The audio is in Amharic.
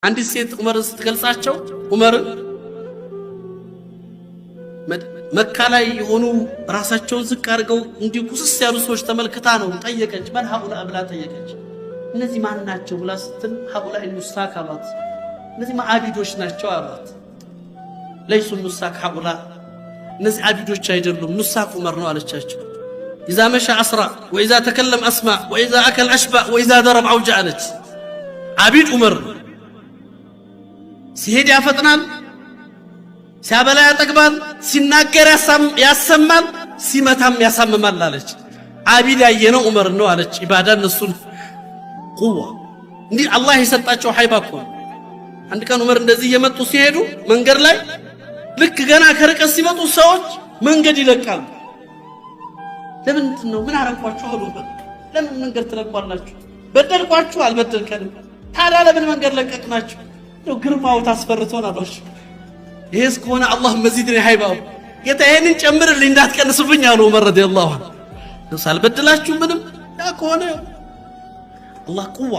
አንዲት ሴት ዑመርን ስትገልጻቸው ዑመር መካ ላይ የሆኑ ራሳቸውን ዝቅ አድርገው እንዲህ ኩስስ ያሉ ሰዎች ተመልክታ ነው ጠየቀች። ማን ሀኡላ ብላ ጠየቀች። እነዚህ ማን ናቸው ብላ ስትል ሀኡላ ኑሳክ አሏት። እነዚህ አቢዶች ናቸው አሏት። ለይሱ ኑሳክ ሀኡላ እነዚህ አቢዶች አይደሉም፣ ኑሳክ ዑመር ነው አለቻቸው። ኢዛ መሻ አስራ ወኢዛ ተከለም አስማ ወኢዛ አከል አሽባ ወኢዛ ደረብ አውጃ አለች። አቢድ ዑመር ሲሄድ ያፈጥናል፣ ሲያበላ ያጠግባል፣ ሲናገር ያሰማል፣ ሲመታም ያሳምማል አለች። አቢድ ያየነው ዑመር ነው አለች። ኢባዳ እነሱን ቁዋ እንዲህ አላህ የሰጣቸው ሀይባ እኮ። አንድ ቀን ዑመር እንደዚህ እየመጡ ሲሄዱ መንገድ ላይ ልክ ገና ከርቀት ሲመጡ ሰዎች መንገድ ይለቃሉ። ለምንድን ነው ምን አረኳችሁ አሉ። ለምን መንገድ ትለቋላችሁ? በደልኳችሁ? አልበደልከንም። ታዲያ ለምን መንገድ ለቀቅናችሁ? ነው ግርማው ታስፈርቶን አሏቸው። ይሄስ ከሆነ አላህ መዚድን ሀይባው ጌታ ይሄንን ጨምርልኝ እንዳትቀንስብኝ አሉ ዑመር ረዲየላሁ ዐንሁ። ሳልበድላችሁ ምንም ያ ከሆነ አላህ ቁዋ